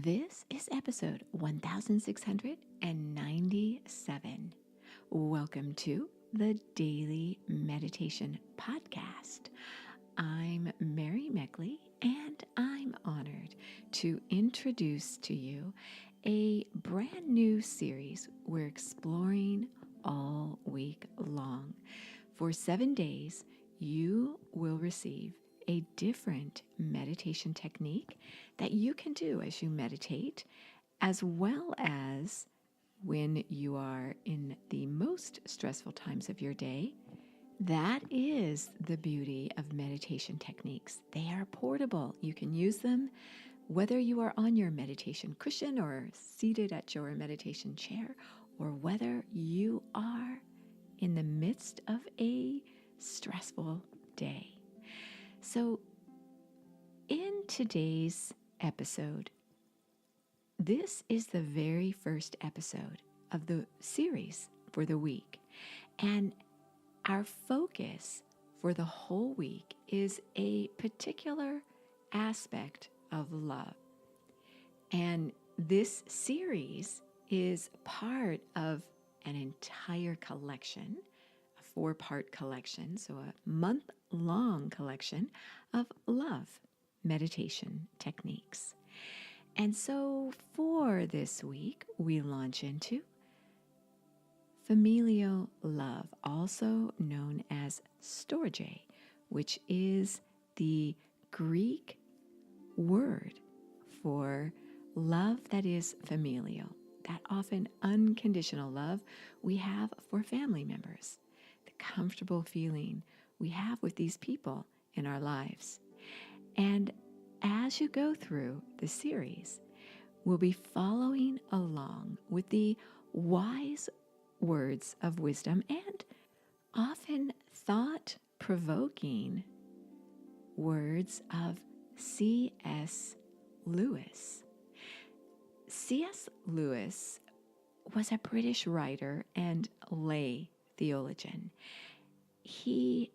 This is episode 1697. Welcome to the Daily Meditation Podcast. I'm Mary Meckley, and I'm honored to introduce to you a brand new series we're exploring all week long. For 7 days, you will receive a different meditation technique that you can do as you meditate, as well as when you are in the most stressful times of your day. That is the beauty of meditation techniques. They are portable. You can use them whether you are on your meditation cushion or seated at your meditation chair, or whether you are in the midst of a stressful day. So, in today's episode, this is the very first episode of the series for the week. And our focus for the whole week is a particular aspect of love. And this series is part of an entire collection, a 4-part collection, so a month-long collection of love meditation techniques. And so for this week, we launch into familial love, also known as storge, which is the Greek word for love that is familial, that often unconditional love we have for family members, the comfortable feeling we have with these people in our lives. And as you go through the series, we'll be following along with the wise words of wisdom and often thought-provoking words of C.S. Lewis. C.S. Lewis was a British writer and lay theologian. He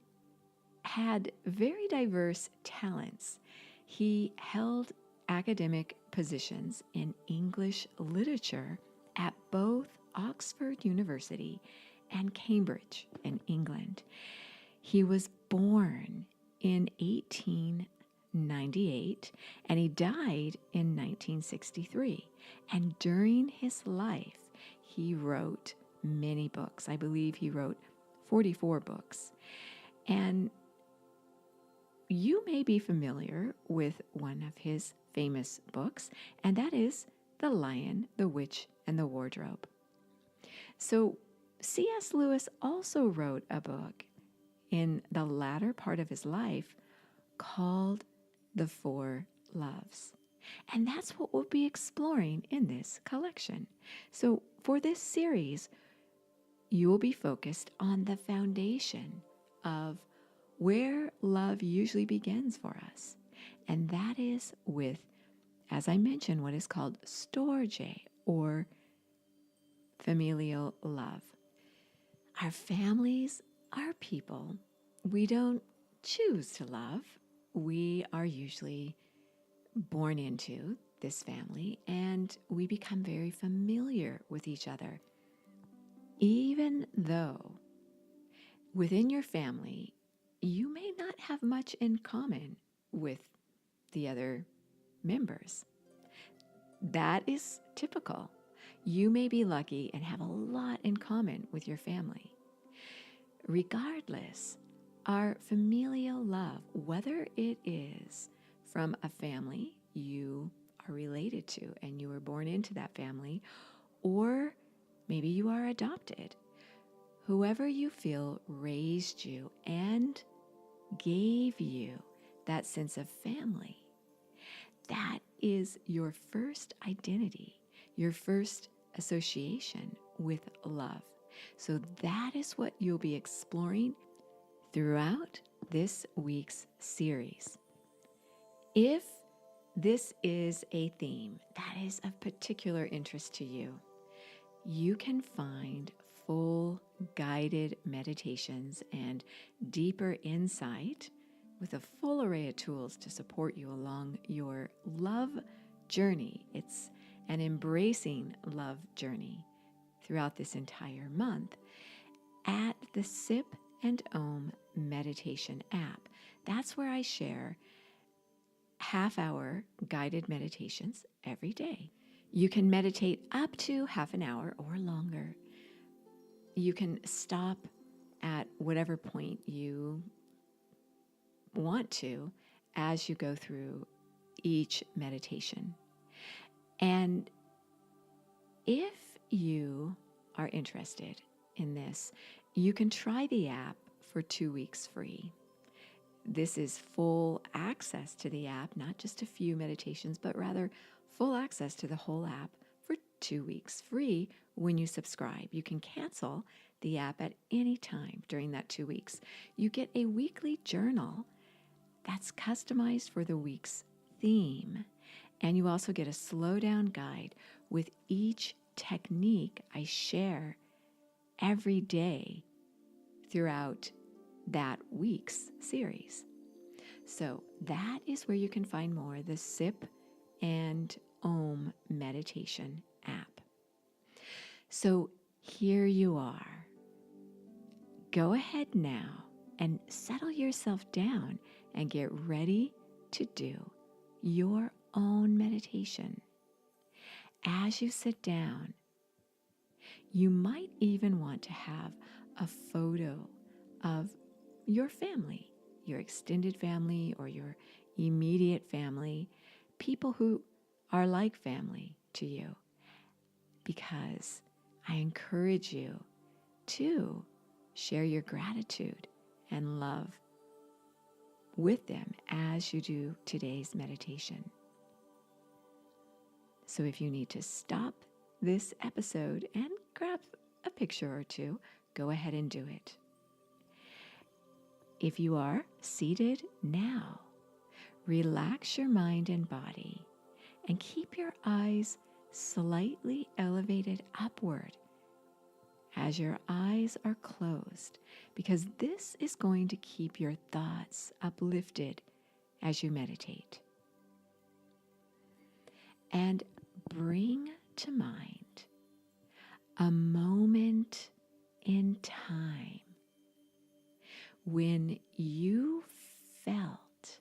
had very diverse talents. He held academic positions in English literature at both Oxford University and Cambridge in England. He was born in 1898 and he died in 1963. And during his life, he wrote many books. I believe he wrote 44 books. And you may be familiar with one of his famous books, and that is The Lion, the Witch, and the Wardrobe. So C.S. Lewis also wrote a book in the latter part of his life called The Four Loves. And that's what we'll be exploring in this collection. So for this series, you will be focused on the foundation of where love usually begins for us. And that is with, as I mentioned, what is called storge, or familial love. Our families are people we don't choose to love. We are usually born into this family, and we become very familiar with each other. Even though within your family, you may not have much in common with the other members. That is typical. You may be lucky and have a lot in common with your family. Regardless, our familial love, whether it is from a family you are related to and you were born into that family, or maybe you are adopted, whoever you feel raised you and gave you that sense of family, that is your first identity, your first association with love. So that is what you'll be exploring throughout this week's series. If this is a theme that is of particular interest to you, you can find full guided meditations and deeper insight with a full array of tools to support you along your love journey. It's an embracing love journey throughout this entire month at the Sip and Om meditation app. That's where I share half-hour guided meditations every day. You can meditate up to half an hour or longer. You can stop at whatever point you want to as you go through each meditation. And if you are interested in this, you can try the app for 2 weeks free. This is full access to the app, not just a few meditations, but rather full access to the whole app for 2 weeks free when you subscribe. You can cancel the app at any time during that 2 weeks. You get a weekly journal that's customized for the week's theme. And you also get a slow down guide with each technique I share every day throughout that week's series. So that is where you can find more, the Sip and Om meditation app. So here you are. Go ahead now and settle yourself down and get ready to do your own meditation. As you sit down, you might even want to have a photo of your family, your extended family or your immediate family, people who are like family to you, because I encourage you to share your gratitude and love with them as you do today's meditation. So if you need to stop this episode and grab a picture or two, go ahead and do it. If you are seated now, relax your mind and body and keep your eyes slightly elevated upward as your eyes are closed, because this is going to keep your thoughts uplifted as you meditate. And bring to mind a moment in time when you felt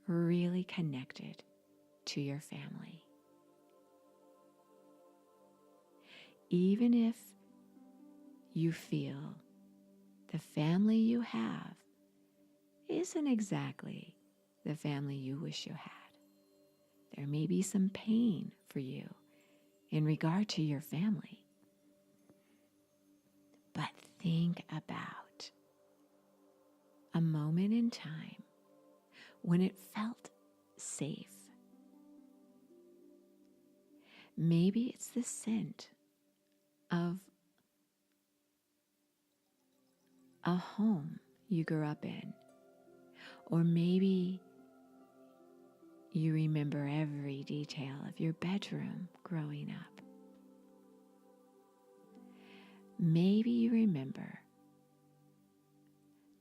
really connected to your family. Even if you feel the family you have isn't exactly the family you wish you had. There may be some pain for you in regard to your family. But think about a moment in time when it felt safe. Maybe it's the scent of a home you grew up in, or maybe you remember every detail of your bedroom growing up. Maybe you remember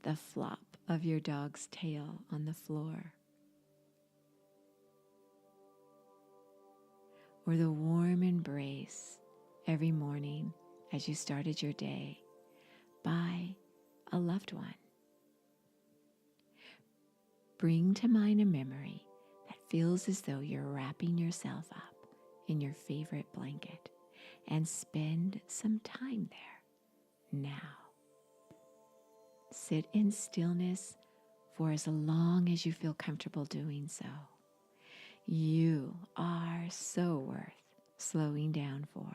the flop of your dog's tail on the floor, or the warm embrace every morning as you started your day by a loved one. Bring to mind a memory that feels as though you're wrapping yourself up in your favorite blanket, and spend some time there now. Sit in stillness for as long as you feel comfortable doing so. You are so worth slowing down for.